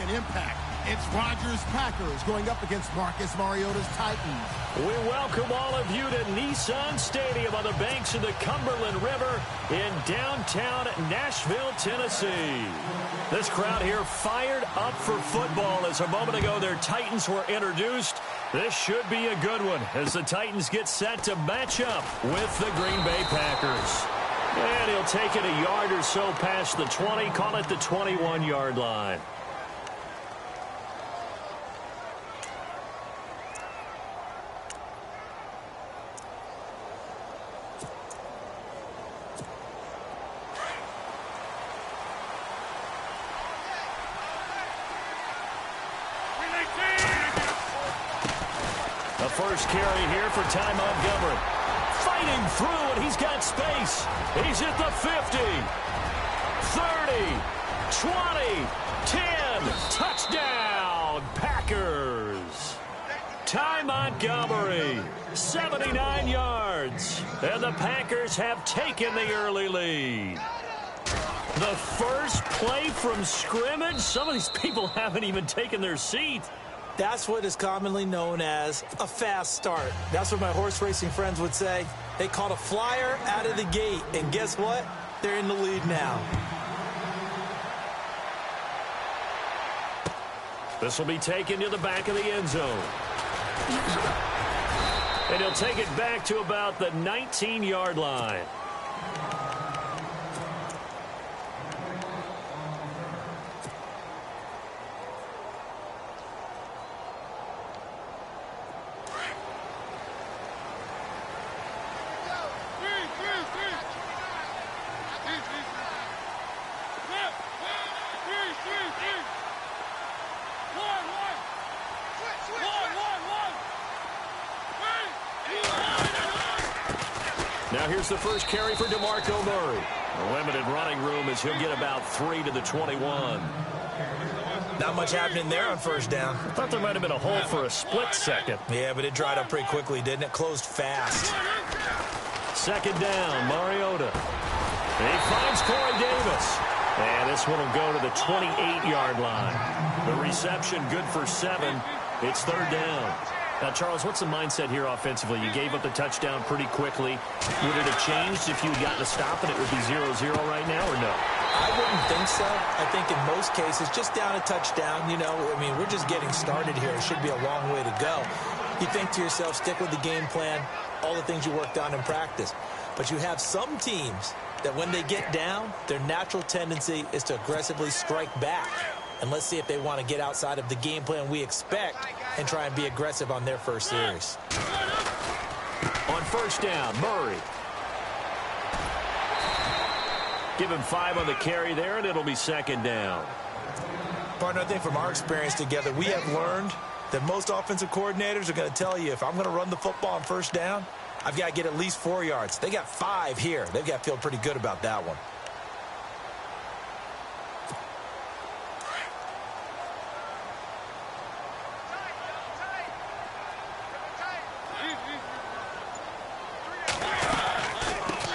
an impact. It's Rodgers' Packers going up against Marcus Mariota's Titans. We welcome all of you to Nissan Stadium on the banks of the Cumberland River in downtown Nashville, Tennessee. This crowd here fired up for football as a moment ago their Titans were introduced. This should be a good one as the Titans get set to match up with the Green Bay Packers. And he'll take it a yard or so past the 20, call it the 21-yard line. The first carry here for Ty Montgomery. Fighting through, and he's got space. He's at the 50, 30, 20, 10. Touchdown, Packers. Ty Montgomery, 79 yards. And the Packers have taken the early lead. The first play from scrimmage. Some of these people haven't even taken their seat. That's what is commonly known as a fast start. That's what my horse racing friends would say. They caught a flyer out of the gate, and guess what? They're in the lead now. This will be taken to the back of the end zone. And he'll take it back to about the 19-yard line. Now here's the first carry for DeMarco Murray. A limited running room as he'll get about 3 to the 21. Not much happening there on first down. I thought there might have been a hole for a split second. Yeah, but it dried up pretty quickly, didn't it? Closed fast. Second down, Mariota. He finds Corey Davis. And this one will go to the 28-yard line. The reception good for 7. It's third down. Now, Charles, what's the mindset here offensively? You gave up the touchdown pretty quickly. Would it have changed if you had gotten a stop and it would be 0-0 right now, or no? I wouldn't think so. I think in most cases, just down a touchdown, you know, I mean, we're just getting started here. It should be a long way to go. You think to yourself, stick with the game plan, all the things you worked on in practice. But you have some teams that when they get down, their natural tendency is to aggressively strike back. And let's see if they want to get outside of the game plan we expect and try and be aggressive on their first series. On first down, Murray. Give him 5 on the carry there, and it'll be second down. Partner, I think from our experience together, we have learned that most offensive coordinators are going to tell you, if I'm going to run the football on first down, I've got to get at least 4 yards. They got 5 here. They've got to feel pretty good about that one.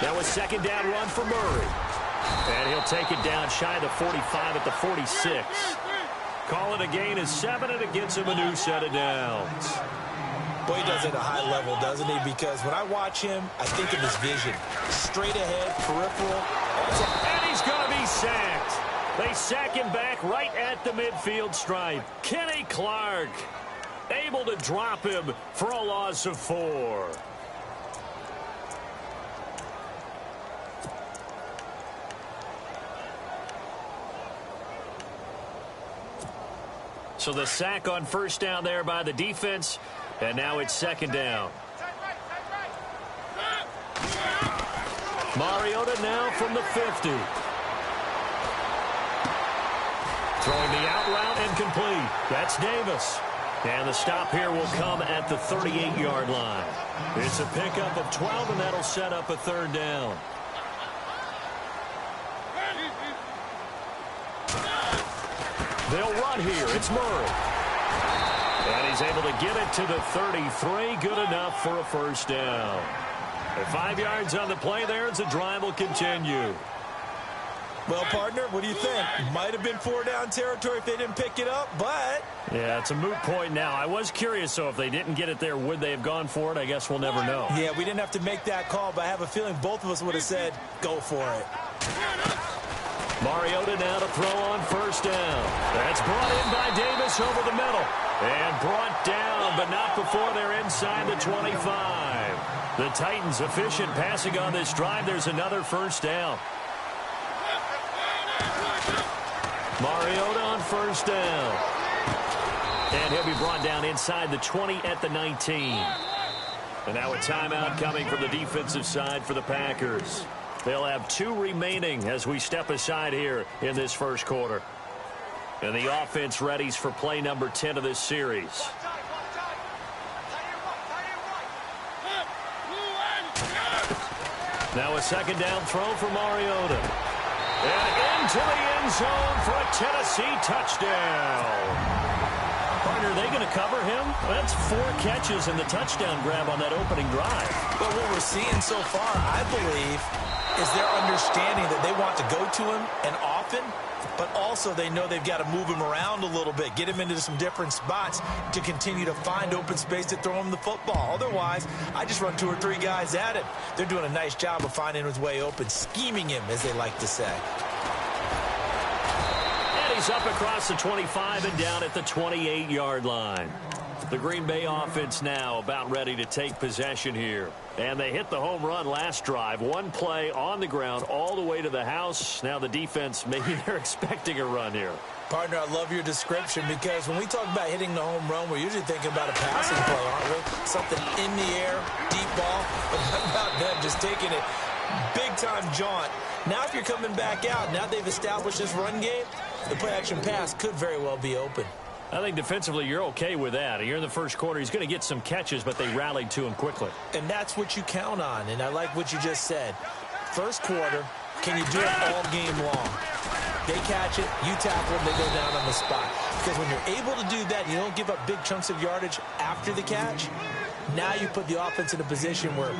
That was second down run for Murray. And he'll take it down shy of the 45 at the 46. Call it a gain of 7, and it gets him a new set of downs. Boy, he does it at a high level, doesn't he? Because when I watch him, I think of his vision. Straight ahead, peripheral. And he's going to be sacked. They sack him back right at the midfield stripe. Kenny Clark able to drop him for a loss of 4. So the sack on first down there by the defense, and now it's second down. Mariota now from the 50. Throwing the out route and complete. That's Davis. And the stop here will come at the 38-yard line. It's a pickup of 12, and that'll set up a third down. They'll run here. It's Murray. And he's able to get it to the 33. Good enough for a first down. And 5 yards on the play there as the drive will continue. Well, partner, what do you think? Might have been 4-down territory if they didn't pick it up, but... Yeah, it's a moot point now. I was curious, so if they didn't get it there, would they have gone for it? I guess we'll never know. Yeah, we didn't have to make that call, but I have a feeling both of us would have said, go for it. Mariota now to throw on first down. That's brought in by Davis over the middle. And brought down, but not before they're inside the 25. The Titans efficient passing on this drive. There's another first down. Mariota on first down. And he'll be brought down inside the 20 at the 19. And now a timeout coming from the defensive side for the Packers. They'll have 2 remaining as we step aside here in this first quarter. And the offense readies for play number 10 of this series. Now a second down throw for Mariota. And into the end zone for a Tennessee touchdown. Partner, are they going to cover him? That's 4 catches and the touchdown grab on that opening drive. But what we're seeing so far, I believe, is their understanding that they want to go to him and often, but also they know they've got to move him around a little bit, get him into some different spots to continue to find open space to throw him the football. Otherwise, I just run 2 or 3 guys at him. They're doing a nice job of finding his way open, scheming him, as they like to say. And he's up across the 25 and down at the 28-yard line. The Green Bay offense now about ready to take possession here. And they hit the home run last drive. 1 play on the ground all the way to the house. Now the defense, maybe they're expecting a run here. Partner, I love your description because when we talk about hitting the home run, we're usually thinking about a passing play, aren't we? Something in the air, deep ball. But how about them just taking it big-time jaunt? Now if you're coming back out, now they've established this run game, the play-action pass could very well be open. I think defensively you're okay with that. Here in the first quarter, he's going to get some catches, but they rallied to him quickly. And that's what you count on, and I like what you just said. First quarter, can you do it all game long? They catch it, you tackle them, they go down on the spot. Because when you're able to do that, you don't give up big chunks of yardage after the catch. Now you put the offense in a position where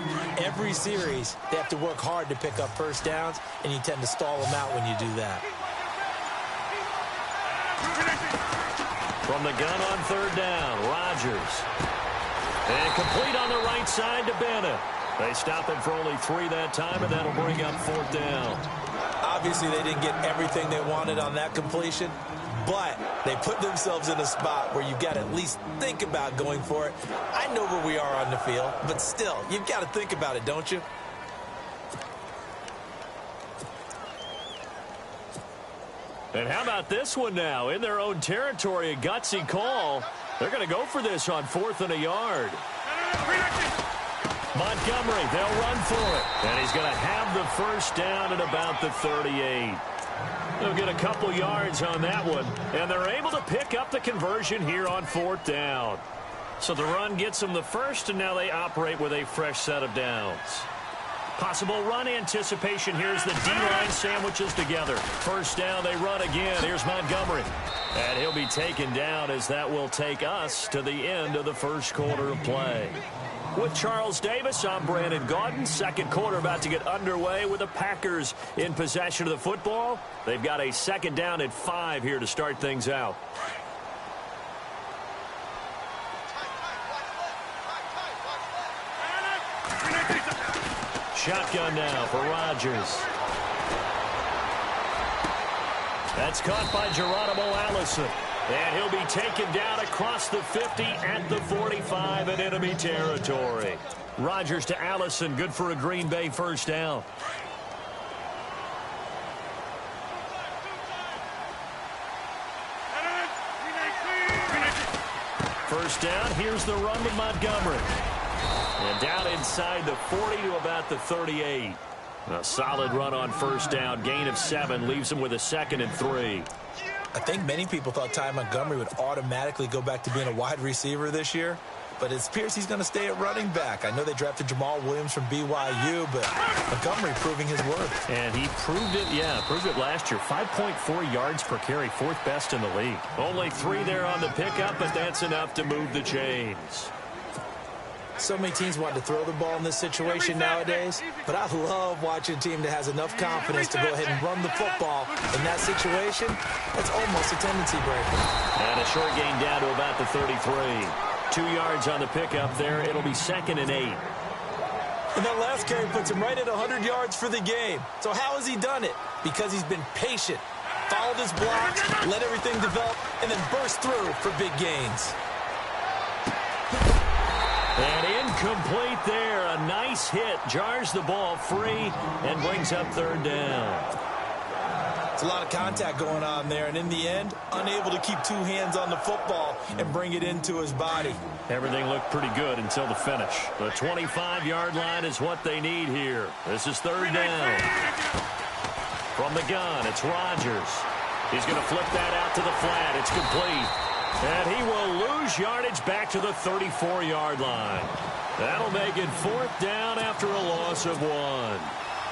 every series they have to work hard to pick up first downs, and you tend to stall them out when you do that. From the gun on third down, Rodgers. And complete on the right side to Bennett. They stop him for only 3 that time, and that'll bring up 4th down. Obviously, they didn't get everything they wanted on that completion, but they put themselves in a spot where you've got to at least think about going for it. I know where we are on the field, but still, you've got to think about it, don't you? And how about this one now? In their own territory, a gutsy call. They're going to go for this on 4th and a yard. Montgomery, they'll run for it. And he's going to have the first down at about the 38. They'll get a couple yards on that one. And they're able to pick up the conversion here on 4th down. So the run gets them the first, and now they operate with a fresh set of downs. Possible run anticipation. Here's the D-line sandwiches together. First down, they run again. Here's Montgomery. And he'll be taken down as that will take us to the end of the first quarter of play. With Charles Davis, I'm Brandon Gaudin. Second quarter about to get underway with the Packers in possession of the football. They've got a second down at 5 here to start things out. Shotgun now for Rodgers. That's caught by Geronimo Allison. And he'll be taken down across the 50 at the 45 in enemy territory. Rodgers to Allison, good for a Green Bay first down. First down, here's the run with Montgomery. And down inside the 40 to about the 38. A solid run on first down. Gain of 7 leaves him with a 2nd and 3. I think many people thought Ty Montgomery would automatically go back to being a wide receiver this year. But it appears he's going to stay at running back. I know they drafted Jamal Williams from BYU, but Montgomery proving his worth. And he proved it last year. 5.4 yards per carry, 4th best in the league. Only 3 there on the pickup, but that's enough to move the chains. So many teams want to throw the ball in this situation nowadays, but I love watching a team that has enough confidence to go ahead and run the football. In that situation, that's almost a tendency breaker. And a short gain down to about the 33. 2 yards on the pickup there. It'll be 2nd and 8. And that last carry puts him right at 100 yards for the game. So how has he done it? Because he's been patient, followed his blocks, let everything develop, and then burst through for big gains. And incomplete there. A nice hit. Jars the ball free and brings up 3rd down. It's a lot of contact going on there, and in the end, unable to keep 2 hands on the football and bring it into his body. Everything looked pretty good until the finish. The 25-yard line is what they need here. This is 3rd down. From the gun, it's Rodgers. He's going to flip that out to the flat. It's complete. And he will lose yardage back to the 34-yard line. That'll make it 4th down after a loss of 1.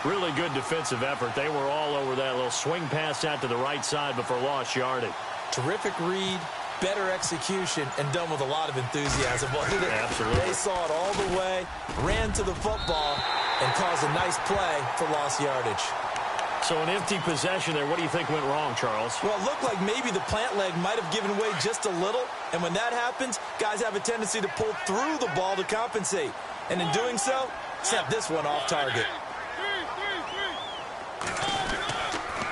Really good defensive effort. They were all over that little swing pass out to the right side before lost yardage. Terrific read, better execution, and done with a lot of enthusiasm, wasn't it? Absolutely. They saw it all the way, ran to the football, and caused a nice play for lost yardage. So an empty possession there. What do you think went wrong, Charles? Well, it looked like maybe the plant leg might have given way just a little, and when that happens, guys have a tendency to pull through the ball to compensate. And in doing so, sent this one off target.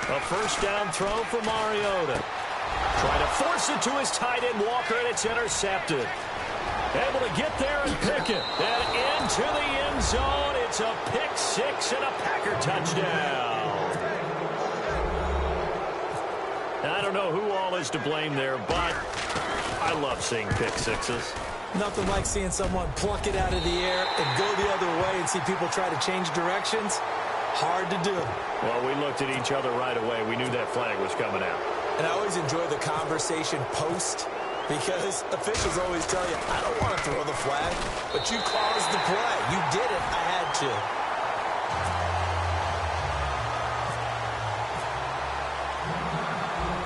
A 1st down throw for Mariota. Trying to force it to his tight end, Walker, and it's intercepted. Able to get there and pick it. And into the end zone. It's a pick 6 and a Packer touchdown. I don't know who all is to blame there, but I love seeing pick 6s. Nothing like seeing someone pluck it out of the air and go the other way and see people try to change directions. Hard to do. Well, we looked at each other right away. We knew that flag was coming out. And I always enjoy the conversation post because officials always tell you, I don't want to throw the flag, but you caused the play. You did it. I had to.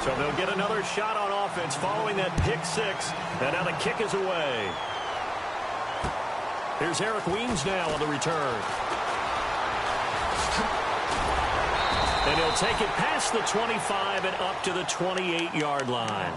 So they'll get another shot on offense following that pick 6. And now the kick is away. Here's Eric Weems now on the return. And he'll take it past the 25 and up to the 28-yard line.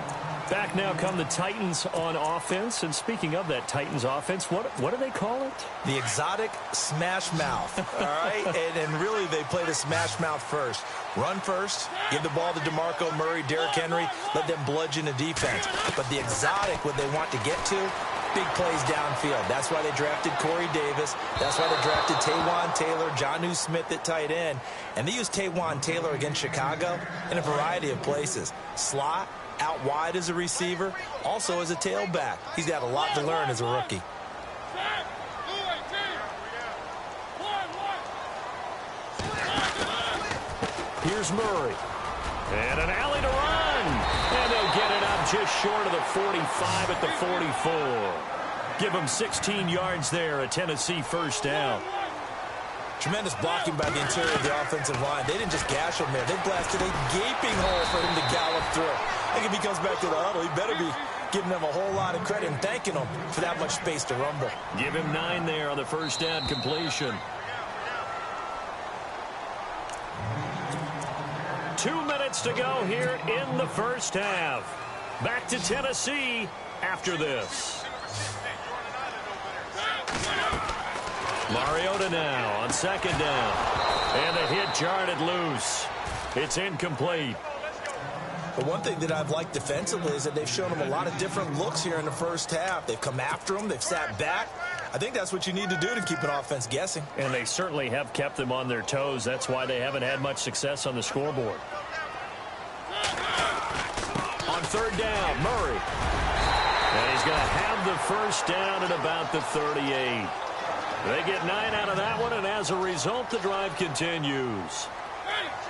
Back now come the Titans on offense. And speaking of that Titans offense, what do they call it? The exotic smash mouth. All right? and really, they play the smash mouth first. Run first, give the ball to DeMarco Murray, Derrick Henry, let them bludgeon the defense. But the exotic, what they want to get to, big plays downfield. That's why they drafted Corey Davis. That's why they drafted Taywan Taylor, Jonnu Smith at tight end. And they used Taywan Taylor against Chicago in a variety of places. Slot, out wide as a receiver, also as a tailback. He's got a lot to learn as a rookie. Here's Murray. And an alley to run. And they'll get it up just short of the 45 at the 44. Give them 16 yards there, a Tennessee 1st down. Tremendous blocking by the interior of the offensive line. They didn't just gash him there. They blasted a gaping hole for him to gallop through. I think if he comes back to the huddle, he better be giving them a whole lot of credit and thanking them for that much space to rumble. Give him 9 there on the 1st down completion. 2 minutes to go here in the 1st half. Back to Tennessee after this. Mariota now on 2nd down. And the hit jarred it loose. It's incomplete. But one thing that I've liked defensively is that they've shown them a lot of different looks here in the 1st half. They've come after them. They've sat back. I think that's what you need to do to keep an offense guessing. And they certainly have kept them on their toes. That's why they haven't had much success on the scoreboard. On 3rd down, Murray. And he's going to have the 1st down at about the 38. They get 9 out of that one, and as a result, the drive continues.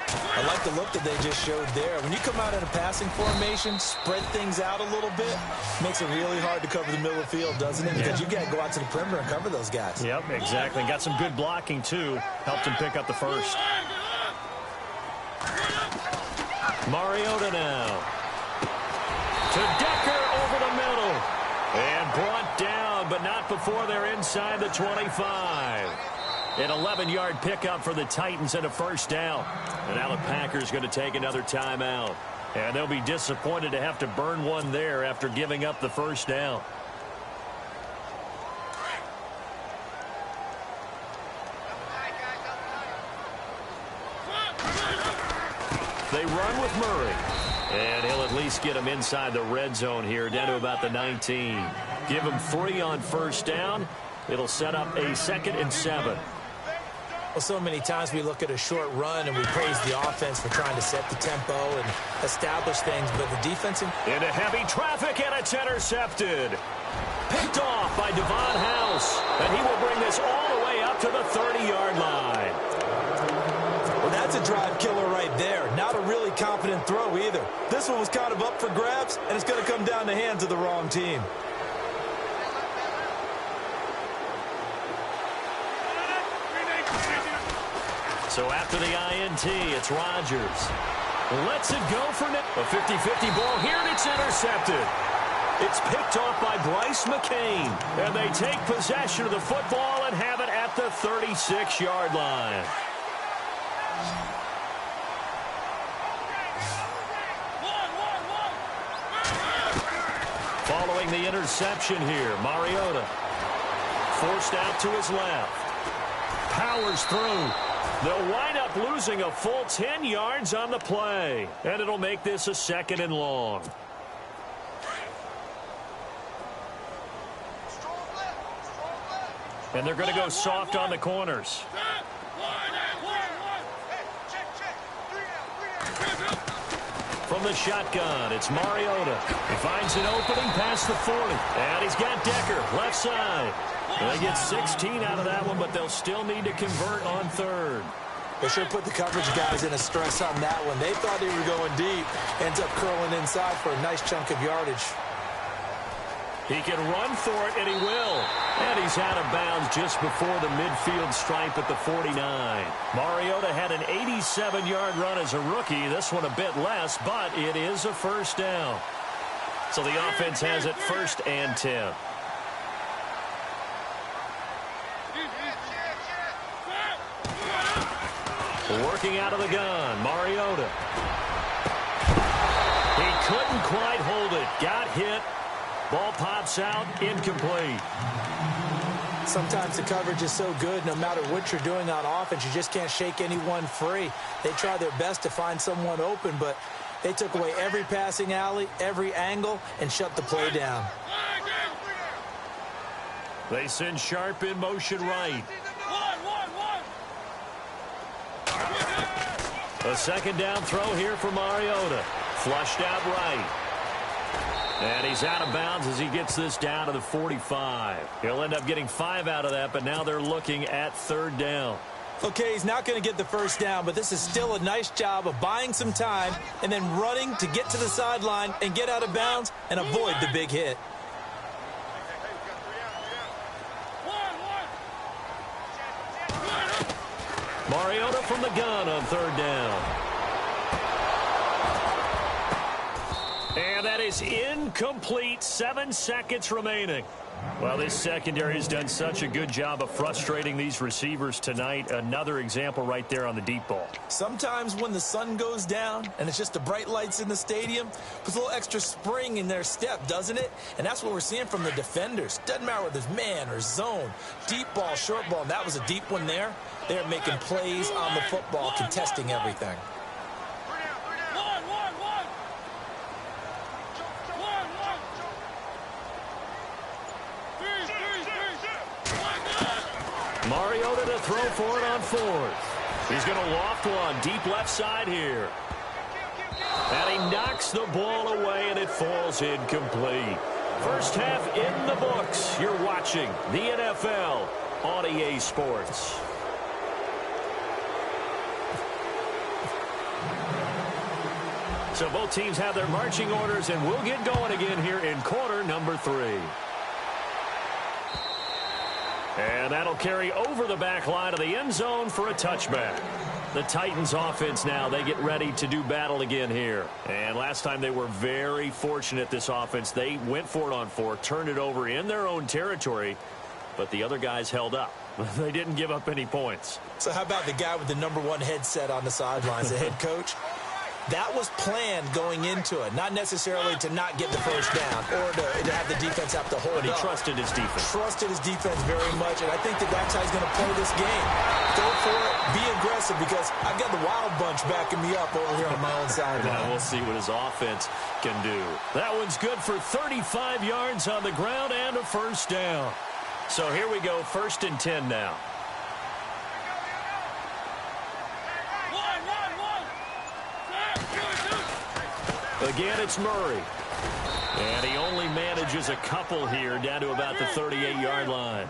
I like the look that they just showed there. When you come out in a passing formation, spread things out a little bit, makes it really hard to cover the middle of the field, doesn't it? Because you got to go out to the perimeter and cover those guys. Yep, exactly. Got some good blocking, too. Helped him pick up the 1st. Mariota now. To Decker over the middle. And brought down, but not before they're inside the 25. An 11-yard pickup for the Titans and a first down. And now the Packers going to take another timeout. And they'll be disappointed to have to burn one there after giving up the first down. They run with Murray. And he'll at least get him inside the red zone here, down to about the 19. Give him 3 on first down. It'll set up a 2nd and 7. Well, so many times we look at a short run and we praise the offense for trying to set the tempo and establish things, but the defense... Into heavy traffic, and it's intercepted. Picked off by Devon House, and he will bring this all the way up to the 30-yard line. Well, that's a drive killer right there. Not a really confident throw either. This one was kind of up for grabs, and it's going to come down the hands of the wrong team. So after the INT, it's Rodgers. Lets it go for a 50-50 ball here, and it's intercepted. It's picked off by Bryce McCain, and they take possession of the football and have it at the 36-yard line. Following the interception here, Mariota forced out to his left. Powers through. They'll wind up losing a full 10 yards on the play, and it'll make this a 2nd and long. And they're going to go soft on the corners. From the shotgun, it's Mariota. He finds an opening past the 40. And he's got Decker, left side. They get 16 out of that one, but they'll still need to convert on 3rd. They sure put the coverage guys in a stress on that one. They thought they were going deep. Ends up curling inside for a nice chunk of yardage. He can run for it, and he will. And he's out of bounds just before the midfield stripe at the 49. Mariota had an 87-yard run as a rookie. This one a bit less, but it is a first down. So the offense has it 1st and 10. Working out of the gun, Mariota. He couldn't quite hold it. Got hit. Ball pops out, incomplete. Sometimes the coverage is so good, no matter what you're doing on offense, you just can't shake anyone free. They try their best to find someone open, but they took away every passing alley, every angle, and shut the play down. They send Sharp in motion right. A 2nd down throw here for Mariota. Flushed out right. And he's out of bounds as he gets this down to the 45. He'll end up getting 5 out of that, but now they're looking at 3rd down. Okay, he's not going to get the first down, but this is still a nice job of buying some time and then running to get to the sideline and get out of bounds and avoid the big hit. Mariota from the gun on 3rd down. And that is incomplete. 7 seconds remaining. Well, this secondary has done such a good job of frustrating these receivers tonight. Another example right there on the deep ball. Sometimes when the sun goes down and it's just the bright lights in the stadium, puts a little extra spring in their step, doesn't it? And that's what we're seeing from the defenders. Doesn't matter whether it's man or zone, deep ball, short ball, and that was a deep one there. They're making plays on the football, contesting everything. Mariota to throw for it on 4th. He's going to loft one deep left side here. And he knocks the ball away, and it falls incomplete. First half in the books. You're watching the NFL on EA Sports. So both teams have their marching orders, and we'll get going again here in quarter number 3. And that'll carry over the back line of the end zone for a touchback. The Titans offense now, they get ready to do battle again here. And last time they were very fortunate, this offense. They went for it on 4, turned it over in their own territory, but the other guys held up. They didn't give up any points. So how about the guy with the #1 headset on the sidelines, the head coach? That was planned going into it, not necessarily to not get the first down or to have the defense have to hold But he up. trusted his defense. Trusted his defense very much, and I think that's how he's going to play this game. Go for it, be aggressive, because I've got the wild bunch backing me up over here on my own sideline. Now we'll see what his offense can do. That one's good for 35 yards on the ground and a first down. So here we go, 1st and 10 now. Again, it's Murray. And he only manages a couple here down to about the 38-yard line.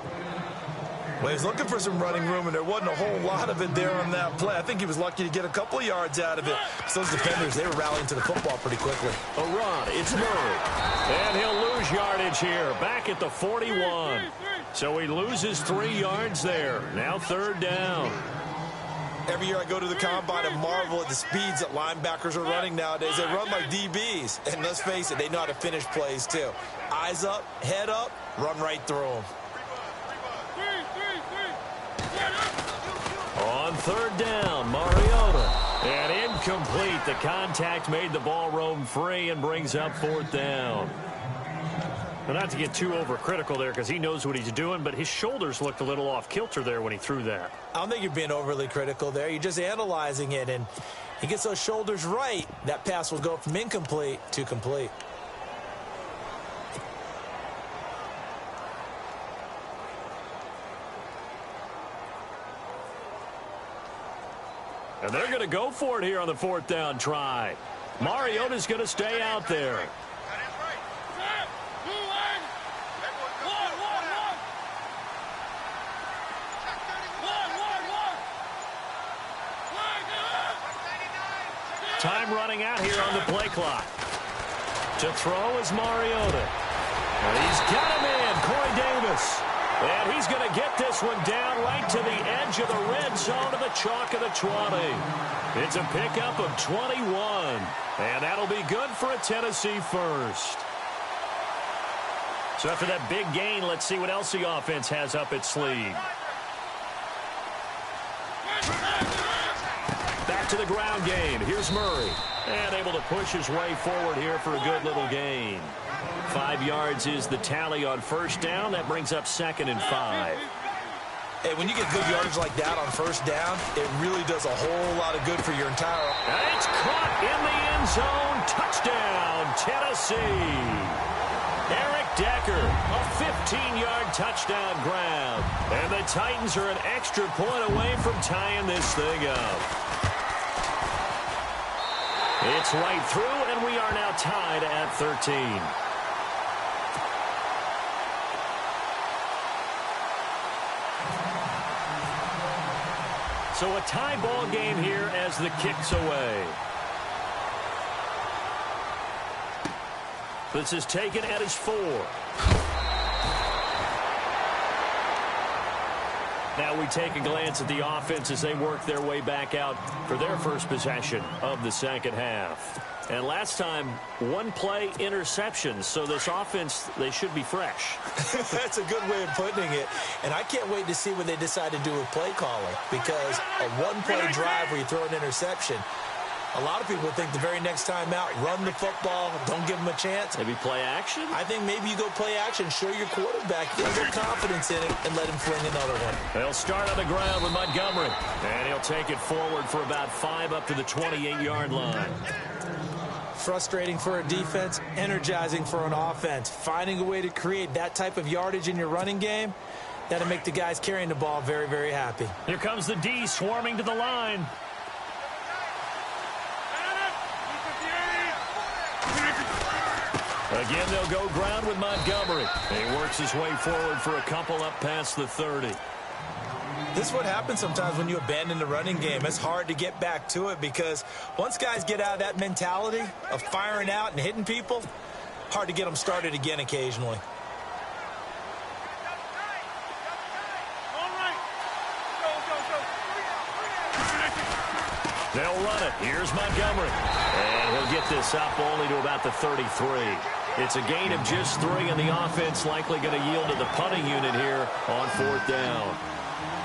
Well, he's looking for some running room, and there wasn't a whole lot of it there on that play. I think he was lucky to get a couple of yards out of it. So those defenders, they were rallying to the football pretty quickly. A run, it's Murray. And he'll lose yardage here, back at the 41. So he loses 3 yards there. Now 3rd down. Every year I go to the combine and marvel at the speeds that linebackers are running nowadays. They run like DBs. And let's face it, they know how to finish plays too. Eyes up, head up, run right through them. On 3rd down, Mariota. And incomplete. The contact made the ball roam free and brings up 4th down. Well, not to get too overcritical there because he knows what he's doing, but his shoulders looked a little off kilter there when he threw that. I don't think you're being overly critical there. You're just analyzing it, and he gets those shoulders right. That pass will go from incomplete to complete. And they're going to go for it here on the 4th down try. Mariota's going to stay out there. Time running out here on the play clock. To throw is Mariota. And he's got him in, Corey Davis. And he's going to get this one down right to the edge of the red zone of the chalk of the 20. It's a pickup of 21. And that'll be good for a Tennessee first. So after that big gain, let's see what else the offense has up its sleeve. Back to the ground game. Here's Murray. And able to push his way forward here for a good little gain. 5 yards is the tally on 1st down. That brings up 2nd and 5. Hey, when you get good yardage like that on 1st down, it really does a whole lot of good for your entire... And it's caught in the end zone. Touchdown, Tennessee. Eric Decker, a 15-yard touchdown grab. And the Titans are an extra point away from tying this thing up. It's right through, and we are now tied at 13. So a tie ball game here as the kick's away. This is taken at his 4. Now we take a glance at the offense as they work their way back out for their first possession of the 2nd half. And last time, 1 play interceptions. So this offense, they should be fresh. That's a good way of putting it. And I can't wait to see what they decide to do with play calling. Because a 1-play drive where you throw an interception, a lot of people think the very next time out, run the football, don't give them a chance. Maybe play action? I think maybe you go play action, show your quarterback, get a little confidence in it, and let him fling another one. They'll start on the ground with Montgomery. And he'll take it forward for about 5 up to the 28-yard line. Frustrating for a defense, energizing for an offense. Finding a way to create that type of yardage in your running game, that'll make the guys carrying the ball very, very happy. Here comes the D swarming to the line. Again, they'll go ground with Montgomery. He works his way forward for a couple up past the 30. This is what happens sometimes when you abandon the running game. It's hard to get back to it because once guys get out of that mentality of firing out and hitting people, hard to get them started again occasionally. Here's Montgomery. And he'll get this up only to about the 33. It's a gain of just 3, and the offense likely going to yield to the punting unit here on 4th down.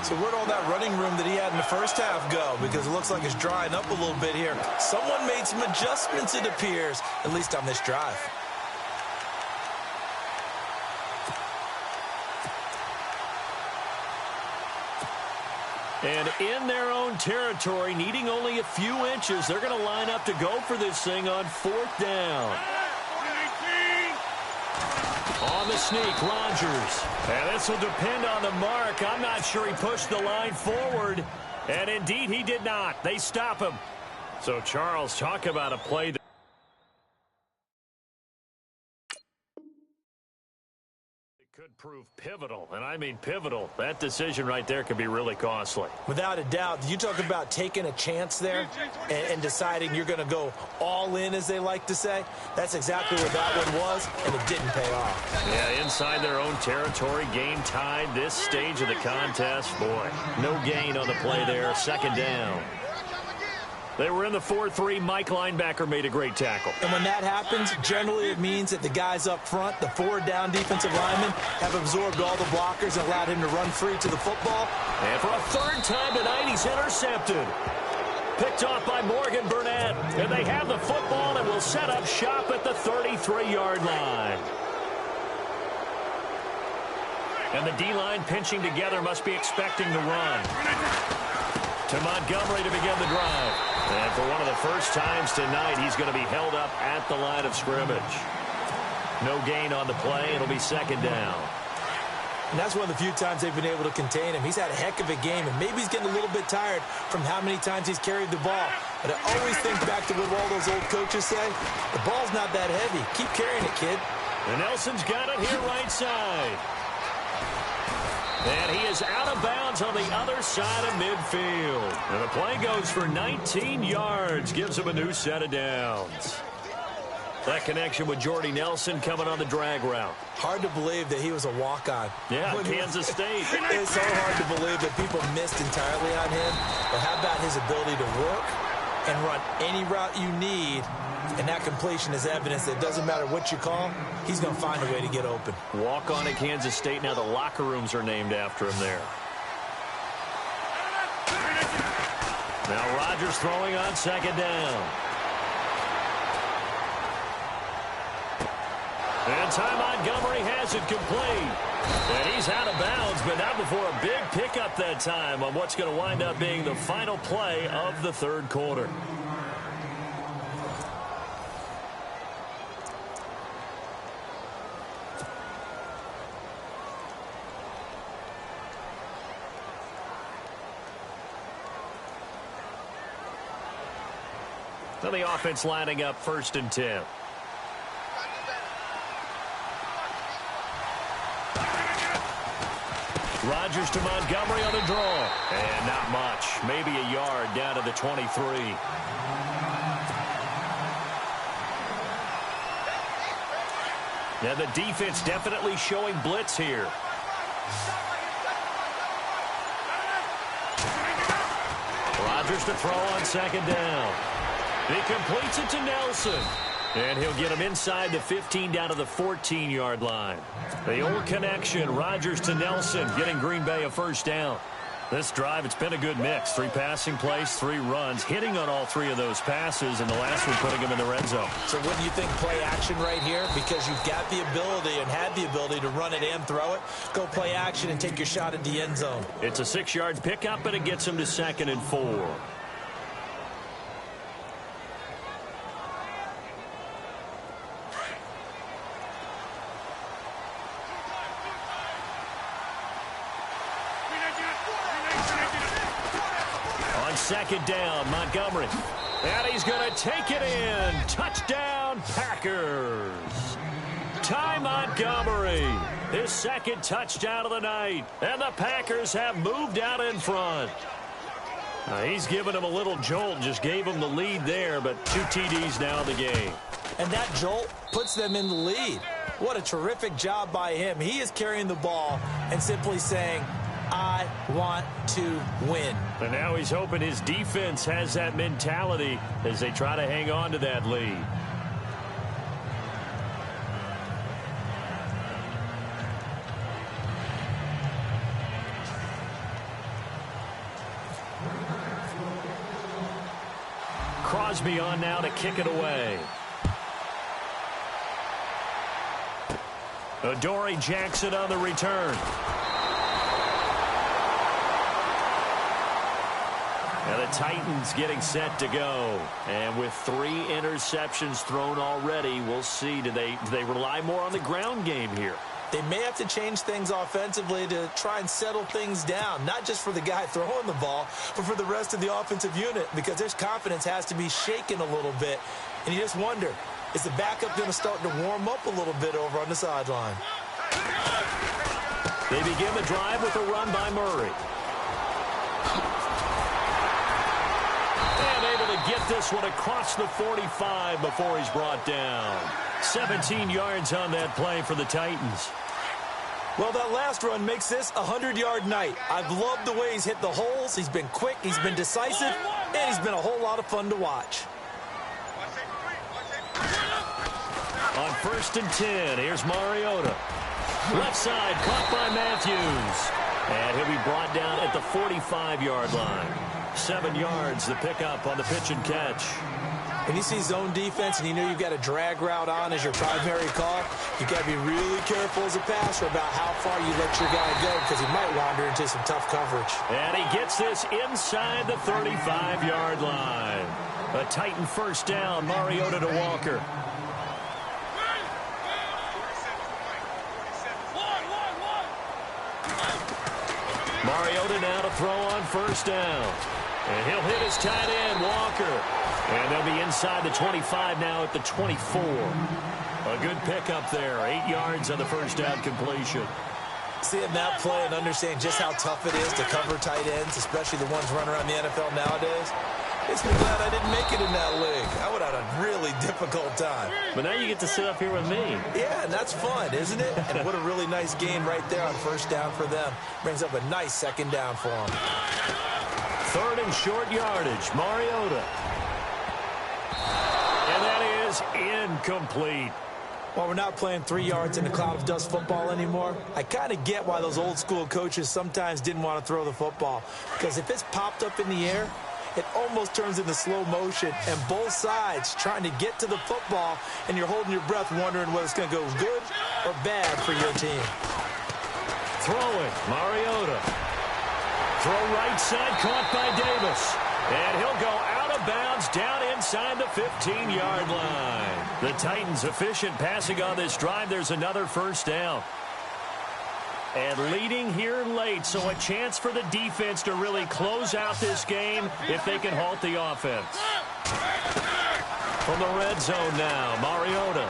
So where'd all that running room that he had in the first half go? Because it looks like it's drying up a little bit here. Someone made some adjustments, it appears, at least on this drive. And in their own territory, needing only a few inches, they're going to line up to go for this thing on 4th down. On the sneak, Rodgers. And this will depend on the mark. I'm not sure he pushed the line forward. And indeed, he did not. They stop him. So, Charles, talk about a play that could prove pivotal, and I mean pivotal. That decision right there could be really costly. Without a doubt. You talk about taking a chance there and deciding you're going to go all in, as they like to say. That's exactly what that one was, and it didn't pay off. Yeah, inside their own territory, game tied this stage of the contest. Boy, no gain on the play there. 2nd down. They were in the 4-3. Mike linebacker made a great tackle. And when that happens, generally it means that the guys up front, the 4-down defensive linemen, have absorbed all the blockers and allowed him to run free to the football. And for a 3rd time tonight, he's intercepted. Picked off by Morgan Burnett. And they have the football and will set up shop at the 33-yard line. And the D-line pinching together, must be expecting the run. To Montgomery to begin the drive. And for one of the first times tonight, he's going to be held up at the line of scrimmage. No gain on the play. It'll be 2nd down. And that's one of the few times they've been able to contain him. He's had a heck of a game, and maybe he's getting a little bit tired from how many times he's carried the ball. But I always think back to what all those old coaches say. The ball's not that heavy. Keep carrying it, kid. And Nelson's got it here right side. And he is out of bounds on the other side of midfield. And the play goes for 19 yards. Gives him a new set of downs. That connection with Jordy Nelson coming on the drag route. Hard to believe that he was a walk-on. Yeah, Kansas State. It's so hard to believe that people missed entirely on him. But how about his ability to work and run any route you need? And that completion is evidence that it doesn't matter what you call, he's going to find a way to get open. Walk on at Kansas State. Now the locker rooms are named after him there. Now Rodgers throwing on 2nd down. And Ty Montgomery has it complete. And he's out of bounds, but not before a big pickup that time on what's going to wind up being the final play of the 3rd quarter. So the offense lining up 1st and 10. Rodgers to Montgomery on the draw. And not much. Maybe a yard down to the 23. Now the defense definitely showing blitz here. Rodgers to throw on 2nd down. He completes it to Nelson. And he'll get him inside the 15 down to the 14-yard line. The old connection, Rodgers to Nelson, getting Green Bay a 1st down. This drive, it's been a good mix. 3 passing plays, 3 runs, hitting on all 3 of those passes, and the last one putting him in the red zone. So wouldn't you think play action right here? Because you've got the ability and had the ability to run it and throw it. Go play action and take your shot at the end zone. It's a 6-yard pickup, but it gets him to 2nd and 4. On 2nd down, Montgomery. And he's going to take it in. Touchdown, Packers. Ty Montgomery, his 2nd touchdown of the night. And the Packers have moved out in front. He's given him a little jolt, just gave him the lead there, but 2 TDs now in the game. And that jolt puts them in the lead. What a terrific job by him. He is carrying the ball and simply saying, I want to win. And now he's hoping his defense has that mentality as they try to hang on to that lead. Crosby on now to kick it away. Adoree Jackson on the return. And the Titans getting set to go. And with 3 interceptions thrown already, we'll see. Do they rely more on the ground game here? They may have to change things offensively to try and settle things down, not just for the guy throwing the ball, but for the rest of the offensive unit, because their confidence has to be shaken a little bit. And you just wonder, is the backup going to start to warm up a little bit over on the sideline? They begin the drive with a run by Murray. And able to get this one across the 45 before he's brought down. 17 yards on that play for the Titans. Well, that last run makes this a 100-yard night. I've loved the way he's hit the holes. He's been quick, he's been decisive, and he's been a whole lot of fun to watch. On 1st and 10, here's Mariota. Left side, caught by Matthews. And he'll be brought down at the 45-yard line. 7 yards, the pickup on the pitch and catch. When you see zone defense and you know you've got a drag route on as your primary call, you've got to be really careful as a passer about how far you let your guy go, because he might wander into some tough coverage. And he gets this inside the 35-yard line. A Titan first down, Mariota to Walker. Mariota now to throw on 1st down. And he'll hit his tight end, Walker. And they'll be inside the 25 now at the 24. A good pickup there. 8 yards on the 1st down completion. Seeing that play and understanding just how tough it is to cover tight ends, especially the ones running around the NFL nowadays, makes me glad I didn't make it in that league. I would have had a really difficult time. But now you get to sit up here with me. Yeah, and that's fun, isn't it? And what a really nice game right there on 1st down for them. Brings up a nice 2nd down for them. 3rd and short yardage, Mariota. And that is incomplete. While we're not playing 3 yards in a cloud of dust football anymore, I kind of get why those old school coaches sometimes didn't want to throw the football. Because if it's popped up in the air, it almost turns into slow motion, and both sides trying to get to the football, and you're holding your breath wondering whether it's going to go good or bad for your team. Throwing, Mariota. Throw right side, caught by Davis. And he'll go out of bounds down inside the 15-yard line. The Titans efficient passing on this drive. There's another 1st down. And leading here late, so a chance for the defense to really close out this game if they can halt the offense. From the red zone now, Mariota.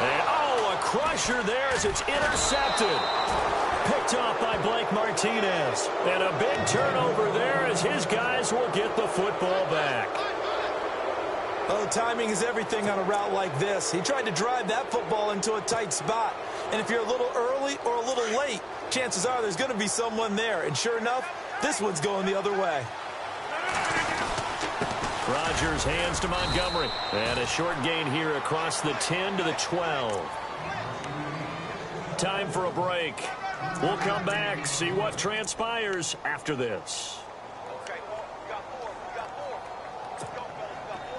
And, oh, a crusher there as it's intercepted. Picked off by Blake Martinez. And a big turnover there as his guys will get the football back. Oh, timing is everything on a route like this. He tried to drive that football into a tight spot. And if you're a little early or a little late, chances are there's going to be someone there. And sure enough, this one's going the other way. Rodgers hands to Montgomery. And a short gain here across the 10 to the 12. Time for a break. We'll come back, see what transpires after this.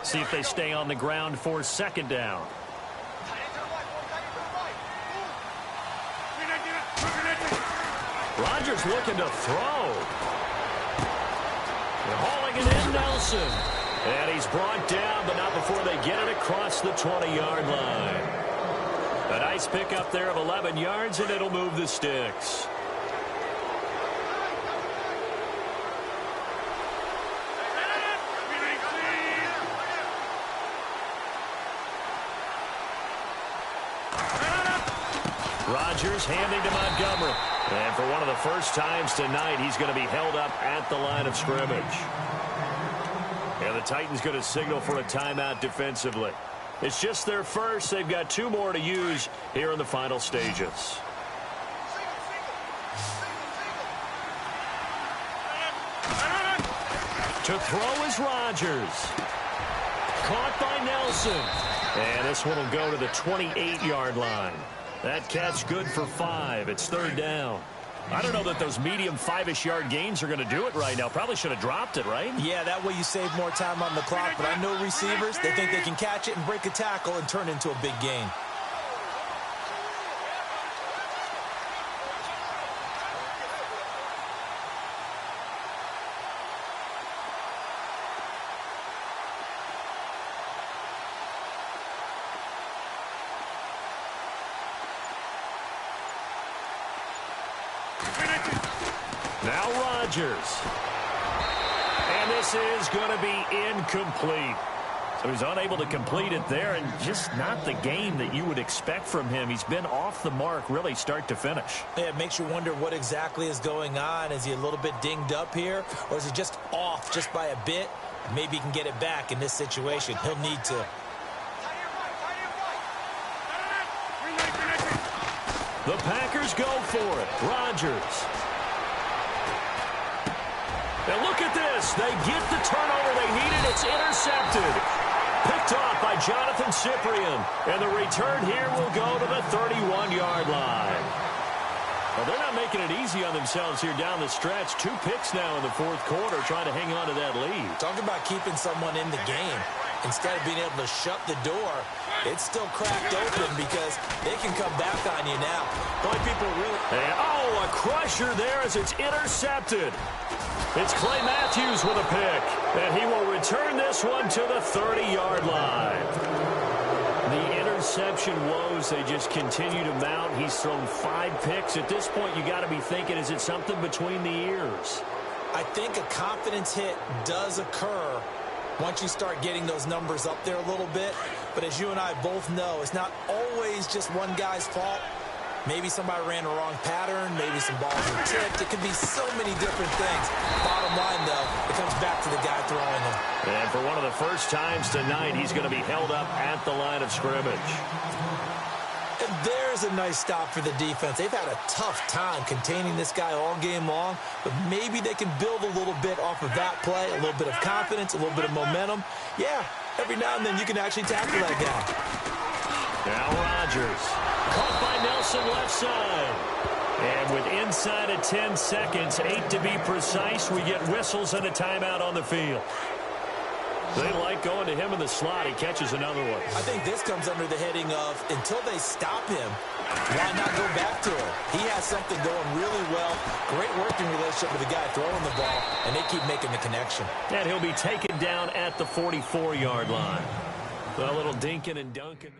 See if they stay on the ground for 2nd down. Rodgers looking to throw. They're hauling it in, Nelson. And he's brought down, but not before they get it across the 20-yard line. A nice pickup there of 11 yards, and it'll move the sticks. Rodgers handing to Montgomery. And for one of the first times tonight, he's going to be held up at the line of scrimmage. And the Titans going to signal for a timeout defensively. It's just their first. They've got 2 more to use here in the final stages. To throw is Rodgers. Caught by Nelson. And this one will go to the 28-yard line. That catch good for 5. It's 3rd down. I don't know that those medium 5-ish yard gains are going to do it right now. Probably should have dropped it, right? Yeah, that way you save more time on the clock. But I know receivers, they think they can catch it and break a tackle and turn it into a big gain. Now Rodgers. And this is going to be incomplete. So he's unable to complete it there, and just not the game that you would expect from him. He's been off the mark really start to finish. Yeah, it makes you wonder what exactly is going on. Is he a little bit dinged up here, or is he just off just by a bit? Maybe he can get it back in this situation. He'll need to. The Packers go for it. Rodgers. And look at this. They get the turnover they needed. It's intercepted. Picked off by Jonathan Cyprien. And the return here will go to the 31-yard line. Well, they're not making it easy on themselves here down the stretch. 2 picks now in the 4th quarter, trying to hang on to that lead. Talk about keeping someone in the game. Instead of being able to shut the door, it's still cracked open because they can come back on you now. The only people really... And, oh, a crusher there as it's intercepted. It's Clay Matthews with a pick, and he will return this one to the 30-yard line. The interception woes, they just continue to mount. He's thrown 5 picks. At this point, you got to be thinking, is it something between the ears? I think a confidence hit does occur once you start getting those numbers up there a little bit. But as you and I both know, it's not always just one guy's fault. Maybe somebody ran the wrong pattern. Maybe some balls were tipped. It could be so many different things. Bottom line, though, it comes back to the guy throwing them. And for one of the first times tonight, he's going to be held up at the line of scrimmage. And there's a nice stop for the defense. They've had a tough time containing this guy all game long, but maybe they can build a little bit off of that play, a little bit of confidence, a little bit of momentum. Yeah, every now and then you can actually tackle that guy. Now Rodgers. Caught by Nelson left side. And with inside of 10 seconds, 8 to be precise, we get whistles and a timeout on the field. They like going to him in the slot. He catches another one. I think this comes under the heading of, until they stop him, why not go back to him? He has something going really well. Great working relationship with the guy throwing the ball, and they keep making the connection. And he'll be taken down at the 44-yard line. A little dinking and dunking.